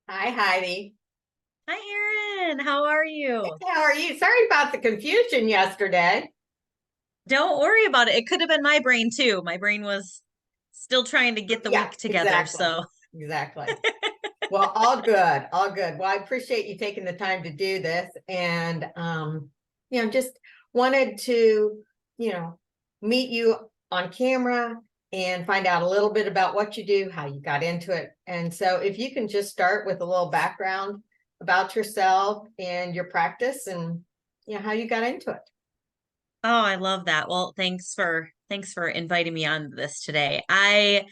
Hi, Heidi. Hi, Erin. How are you? How are you? Sorry about the confusion yesterday. Don't worry about it. It could have been my brain too. My brain was still trying to get the Yeah, week together. exactly. So, Exactly. Well, all good. All good. Well, I appreciate you taking the time to do this and just wanted to, you know, meet you on camera and find out a little bit about what you do, how you got into it. And so if you can just start with a little background about yourself and your practice and how you got into it. oh, I love that. Well, thanks for inviting me on this today. I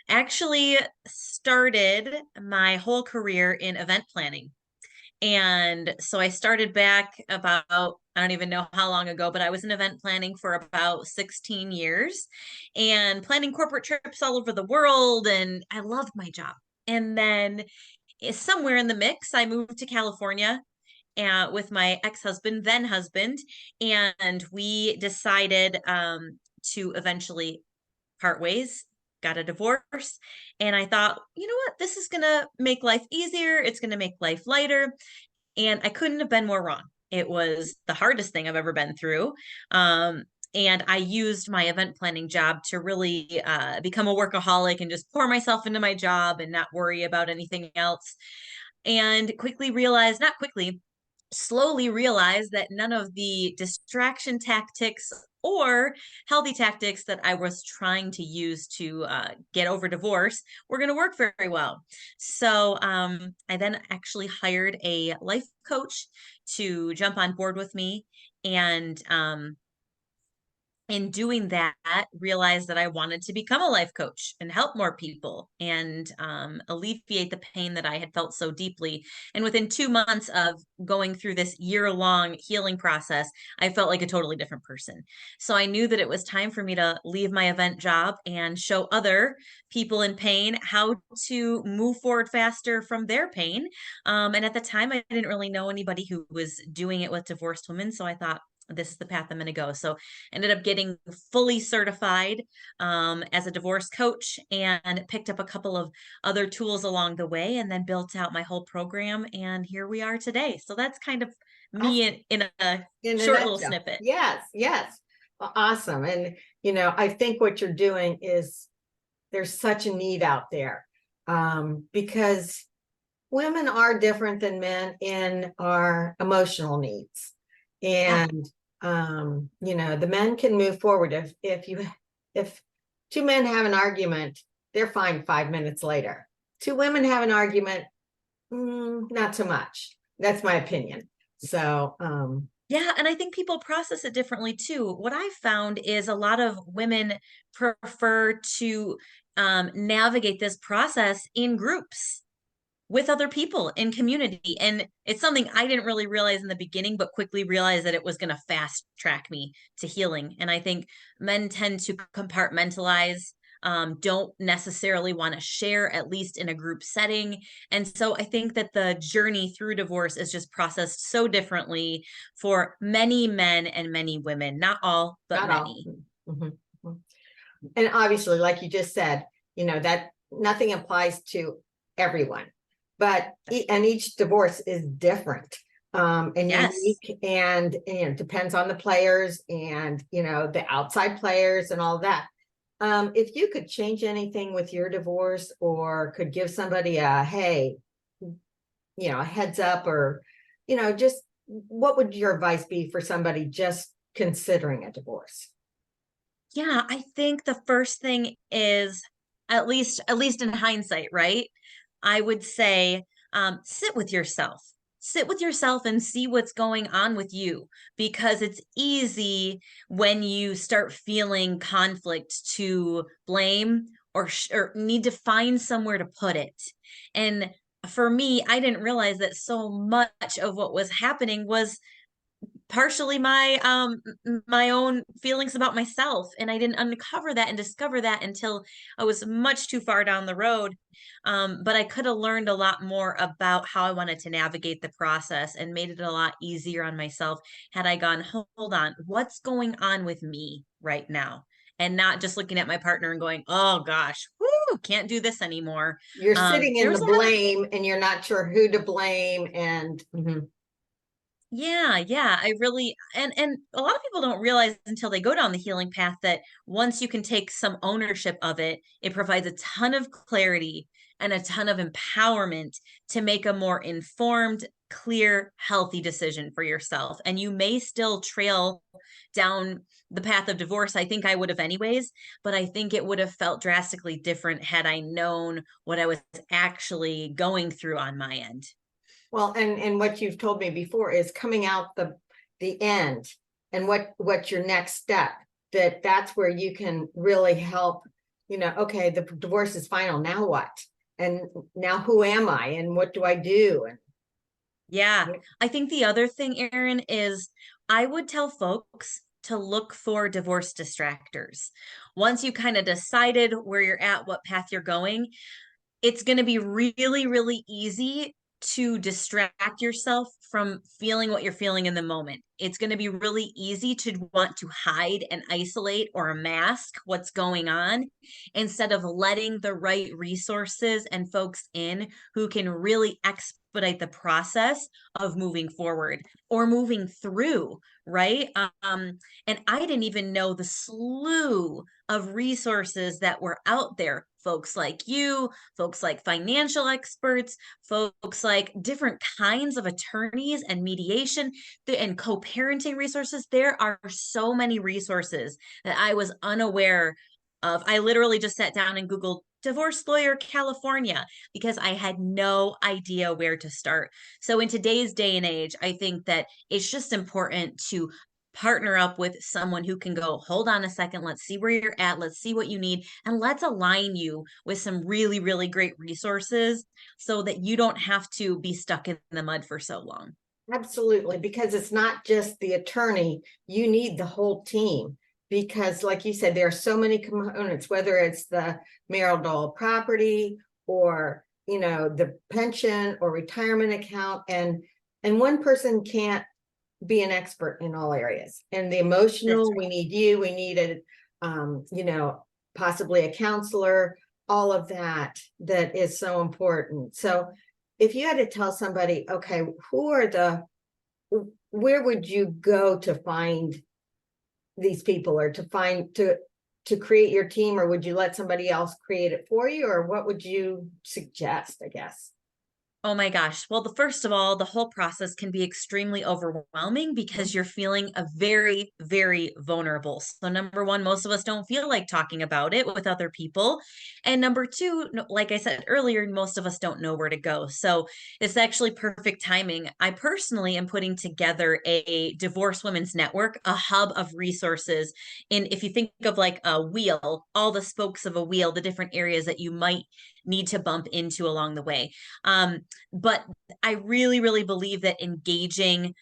actually started my whole career in event planning. And so I started back about, I don't even know how long ago, but I was in event planning for about 16 years and planning corporate trips all over the world. And I loved my job. And then somewhere in the mix, I moved to California with my ex-husband, then husband, and we decided to eventually part ways, got a divorce. And I thought, you know what? This is going to make life easier. It's going to make life lighter. And I couldn't have been more wrong. It was the hardest thing I've ever been through. Um, and I used my event planning job to really become a workaholic and just pour myself into my job and not worry about anything else. And quickly realized, not quickly, slowly realized that none of the distraction tactics or healthy tactics that I was trying to use to get over divorce were going to work very well. So I then actually hired a life coach to jump on board with me. And in doing that, realized that I wanted to become a life coach and help more people and alleviate the pain that I had felt so deeply. And within 2 months of going through this year-long healing process, I felt like a totally different person. So I knew that it was time for me to leave my event job and show other people in pain how to move forward faster from their pain. And at the time, I didn't really know anybody who was doing it with divorced women. So I thought, this is the path I'm going to go. So ended up getting fully certified as a divorce coach and picked up a couple of other tools along the way and then built out my whole program. And here we are today. So that's kind of me Awesome. in a In a short little nutshell. snippet. Yes, yes. Well, awesome. And, I think what you're doing is there's such a need out there because women are different than men in our emotional needs. Yeah. And, the men can move forward if two men have an argument, they're fine 5 minutes later. Two women have an argument, not so much. That's my opinion. So, Yeah, and I think people process it differently too. What I found is a lot of women prefer to navigate this process in groups with other people in community. And it's something I didn't really realize in the beginning, but quickly realized that it was going to fast track me to healing. And I think men tend to compartmentalize, don't necessarily want to share, at least in a group setting. And so I think that the journey through divorce is just processed so differently for many men and many women, not all, but not all. many. Mhm. And obviously, like you just said, that nothing applies to everyone, but and each divorce is different and Yes. unique, and depends on the players and the outside players and all that. If you could change anything with your divorce or could give somebody a hey, a heads up, or just what would your advice be for somebody just considering a divorce? Yeah, I think the first thing is at least in hindsight, right? I would say sit with yourself. Sit with yourself and see what's going on with you because it's easy when you start feeling conflict to blame or need to find somewhere to put it. And for me, I didn't realize that so much of what was happening was partially my own feelings about myself, and I didn't uncover that and discover that until I was much too far down the road. But I could have learned a lot more about how I wanted to navigate the process and made it a lot easier on myself had I gone, hold on, what's going on with me right now, and not just looking at my partner and going, oh gosh, whoo, whoo, can't do this anymore. You're sitting in There's the a lot of blame and you're not sure who to blame. And mhm. Yeah, I really and a lot of people don't realize until they go down the healing path that once you can take some ownership of it, it provides a ton of clarity and a ton of empowerment to make a more informed, clear, healthy decision for yourself. And you may still trail down the path of divorce. I think I would have anyways, but I think it would have felt drastically different had I known what I was actually going through on my end. Well, and what you've told me before is coming out the end and what's your next step, that's where you can really help, okay, the divorce is final. Now what? And now who am I and what do I do? And Yeah. I think the other thing, Erin, is I would tell folks to look for divorce distractors. Once you kind of decided where you're at, what path you're going, it's going to be really, really easy to distract yourself from feeling what you're feeling in the moment. It's going to be really easy to want to hide and isolate or mask what's going on instead of letting the right resources and folks in who can really expedite the process of moving forward or moving through, right? And I didn't even know the slew of resources that were out there. Folks like you, folks like financial experts, folks like different kinds of attorneys and mediation and co-parenting resources. There are so many resources that I was unaware of. I literally just sat down and Googled divorce lawyer California because I had no idea where to start. So in today's day and age, I think that it's just important to partner up with someone who can go, hold on a second, let's see where you're at, let's see what you need, and let's align you with some really, really great resources so that you don't have to be stuck in the mud for so long. absolutely, because it's not just the attorney, you need the whole team. Because like you said, there are so many components, whether it's the marital property or the pension or retirement account, and one person can't be an expert in all areas. And the That's emotional, right. we need you, we needed possibly a counselor, all of that is so important. So if you had to tell somebody, okay, where would you go to find these people, or to create your team, or would you let somebody else create it for you, or what would you suggest, I guess? Oh my gosh. Well, first of all, the whole process can be extremely overwhelming because you're feeling a very, very vulnerable. So, number one, most of us don't feel like talking about it with other people. And number two, like I said earlier, most of us don't know where to go. So, it's actually perfect timing. I personally am putting together a divorce women's network, a hub of resources. And if you think of like a wheel, all the spokes of a wheel, the different areas that you might need to bump into along the way. But I really, really believe that engaging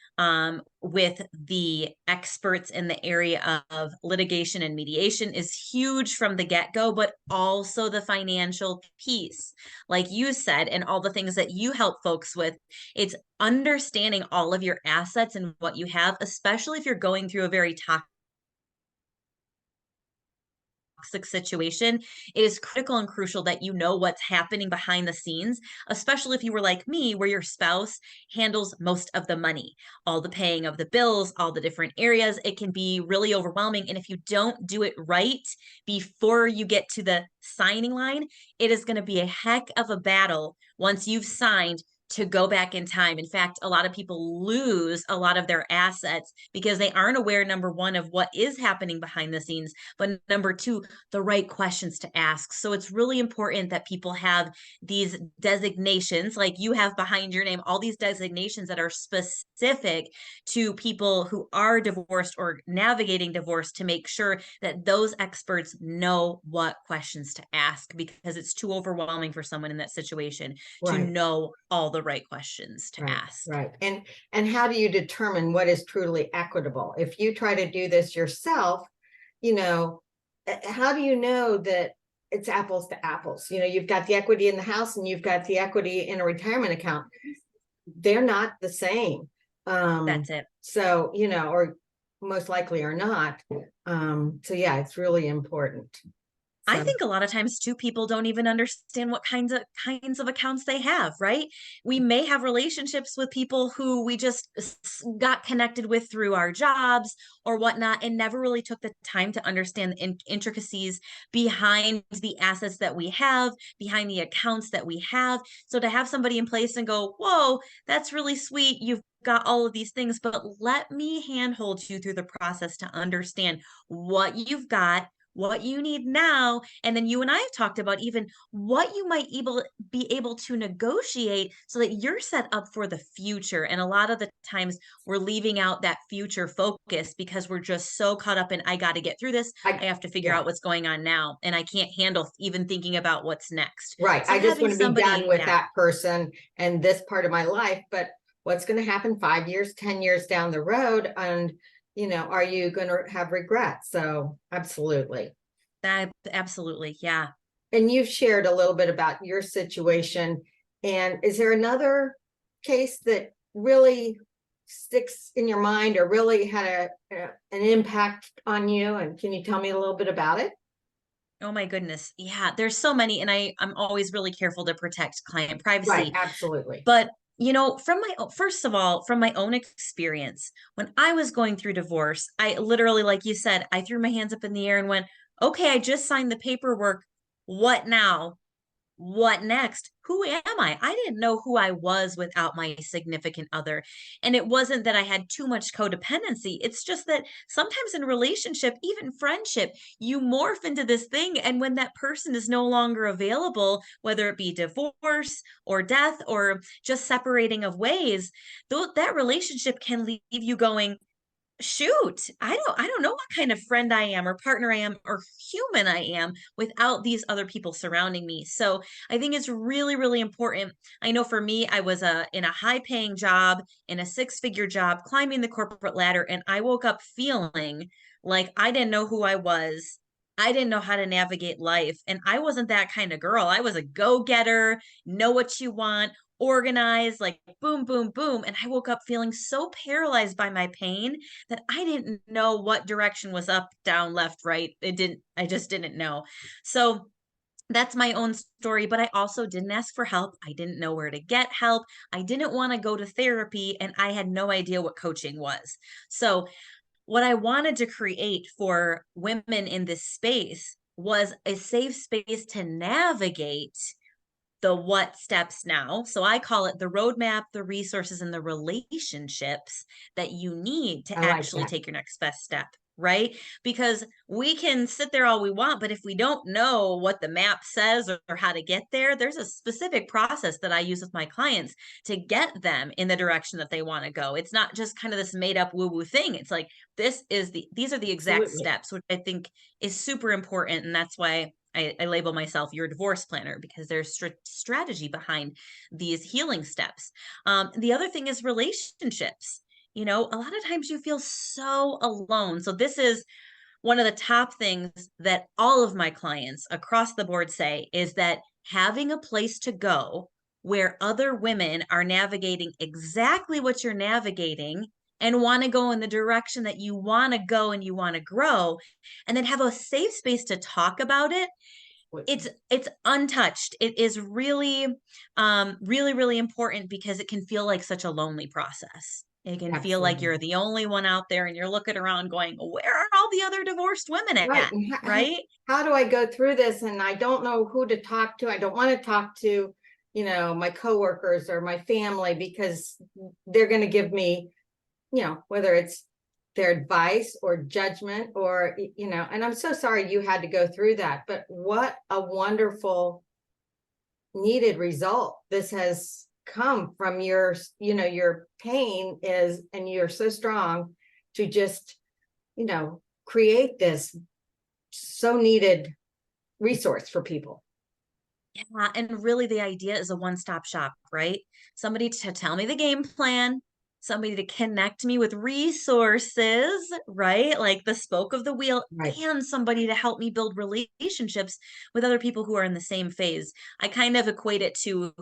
with the experts in the area of litigation and mediation is huge from the get go, but also the financial piece, like you said, and all the things that you help folks with. It's understanding all of your assets and what you have, especially if you're going through a very toxic situation, it is critical and crucial that you know what's happening behind the scenes, especially if you were like me, where your spouse handles most of the money, all the paying of the bills, all the different areas. It can be really overwhelming. And if you don't do it right before you get to the signing line, it is going to be a heck of a battle once you've signed to go back in time. In fact, a lot of people lose a lot of their assets because they aren't aware, number one, of what is happening behind the scenes, but number two, the right questions to ask. So it's really important that people have these designations, like you have behind your name, all these designations that are specific to people who are divorced or navigating divorce, to make sure that those experts know what questions to ask, because it's too overwhelming for someone in that situation to Right. know all the right questions to Right, ask. right. And how do you determine what is truly equitable? If you try to do this yourself, you know, how do you know that it's apples to apples? You've got the equity in the house and you've got the equity in a retirement account. They're not the same. That's it. So, or most likely are not. So yeah, it's really important. I So, think a lot of times too, people don't even understand what kinds of accounts they have, right? We may have relationships with people who we just got connected with through our jobs or whatnot, and never really took the time to understand the intricacies behind the assets that we have, behind the accounts that we have. So to have somebody in place and go, whoa, that's really sweet. You've got all of these things, but let me handhold you through the process to understand what you've got, what you need now. And then you and I have talked about even what you might be able to negotiate so that you're set up for the future. And a lot of the times we're leaving out that future focus because we're just so caught up in, I got to get through this. I, I have to figure yeah, out what's going on now. And I can't handle even thinking about what's next. right. So I just having want to be done somebody, with yeah, that person and this part of my life. But what's going to happen 5 years, 10 years down the road? And, are you going to have regrets? So absolutely. that absolutely. Yeah. And you've shared a little bit about your situation. And is there another case that really sticks in your mind or really had an impact on you? And can you tell me a little bit about it? Oh my goodness. Yeah. There's so many. And I'm always really careful to protect client Right, privacy. absolutely. But, from first of all, from my own experience, when I was going through divorce, I literally, like you said, I threw my hands up in the air and went, okay, I just signed the paperwork. What now? What next? Who am I? I didn't know who I was without my significant other. And it wasn't that I had too much codependency. It's just that sometimes in relationship, even friendship, you morph into this thing. And when that person is no longer available, whether it be divorce or death or just separating of ways, that relationship can leave you going, shoot, I don't know what kind of friend I am or partner I am or human I am without these other people surrounding me. So I think it's really, really important. I know for me, I was in a high paying job, in a six-figure job, climbing the corporate ladder, and I woke up feeling like I didn't know who I was. I didn't know how to navigate life. And I wasn't that kind of girl. I was a go-getter, know what you want, organized, like boom, boom, boom. And I woke up feeling so paralyzed by my pain that I didn't know what direction was up, down, left, right. I just didn't know. So that's my own story, but I also didn't ask for help. I didn't know where to get help. I didn't want to go to therapy, and I had no idea what coaching was. So, what I wanted to create for women in this space was a safe space to navigate the what steps now. So I call it the roadmap, the resources, and the relationships that you need I to like actually that. take your next best step. Right. Because we can sit there all we want, but if we don't know what the map says or how to get there, there's a specific process that I use with my clients to get them in the direction that they want to go. It's not just kind of this made up woo woo thing. It's like, these are the exact Absolutely. steps, which I think is super important. And that's why I label myself your divorce planner because there's strategy behind these healing steps. The other thing is relationships. A lot of times you feel so alone. So, this is one of the top things that all of my clients across the board say is that having a place to go where other women are navigating exactly what you're navigating and want to go in the direction that you want to go and you want to grow, and then have a safe space to talk about it. It's untouched. It is really really, really important because it can feel like such a lonely process. It can feel like Absolutely. you're the only one out there and you're looking around going, where are all the other divorced women Right. at? And Right. how do I go through this? And I don't know who to talk to. I don't want to talk to, my coworkers or my family because they're going to give me, whether it's their advice or judgment or, and I'm so sorry you had to go through that, but what a wonderful needed result this has come from your pain is, and you're so strong to just, create this so needed resource for people. Yeah, and really the idea is a one-stop shop, right? Somebody to tell me the game plan, somebody to connect me with resources, right? Like the spoke of the wheel, Right. and somebody to help me build relationships with other people who are in the same phase. I kind of equate it to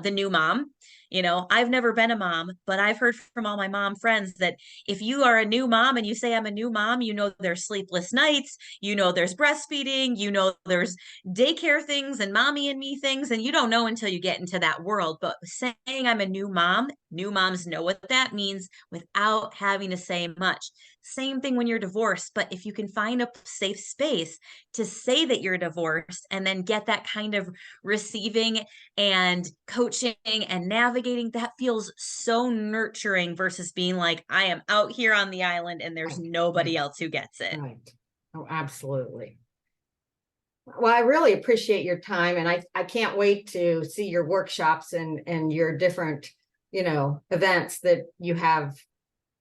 the new mom. You know, I've never been a mom, but I've heard from all my mom friends that if you are a new mom and you say, I'm a new mom, you know, there's sleepless nights, you know, there's breastfeeding, you know, there's daycare things and mommy and me things, and you don't know until you get into that world. But saying I'm a new mom, new moms know what that means without having to say much. Same thing when you're divorced, but if you can find a safe space to say that you're divorced and then get that kind of receiving and coaching and navigating, that feels so nurturing versus being like, I am out here on the island and there's Right. nobody Right. else who gets it. Right. Oh, absolutely. Well, I really appreciate your time, and I can't wait to see your workshops and your different, events that you have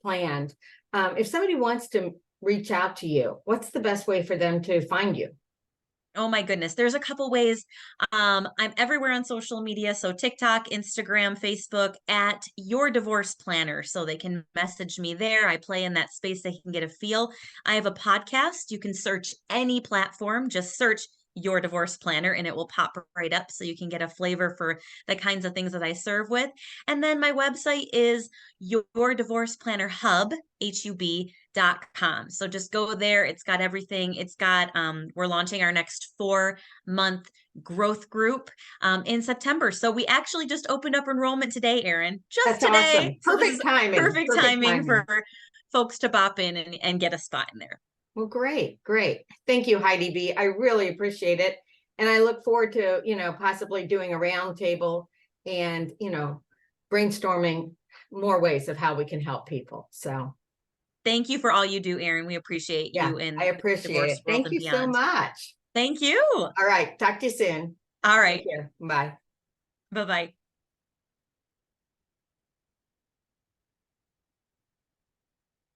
planned. If somebody wants to reach out to you, what's the best way for them to find you? Oh my goodness. There's a couple ways. I'm everywhere on social media. So TikTok, Instagram, Facebook at Your Divorce Planner. So they can message me there. I play in that space. They can get a feel. I have a podcast. You can search any platform, just search Your Divorce Planner and it will pop right up so you can get a flavor for the kinds of things that I serve with. And then my website is Your Divorce Planner Hub, HUB.com. So just go there. It's got everything. It's got we're launching our next 4-month growth group in September. So we actually just opened up enrollment today, Erin, just That's today. awesome. So this is Perfect timing. perfect Perfect timing timing. for folks to bop in and get a spot in there. Well, great, great. Thank you, Heidi B. I really appreciate it. And I look forward to, possibly doing a roundtable and, brainstorming more ways of how we can help people. So Thank you for all you do, Erin. We appreciate yeah, you in I the appreciate divorce it. world Thank and you so beyond. much. Thank you. All right. Talk to you soon. All Take right. care. Bye. Bye-bye.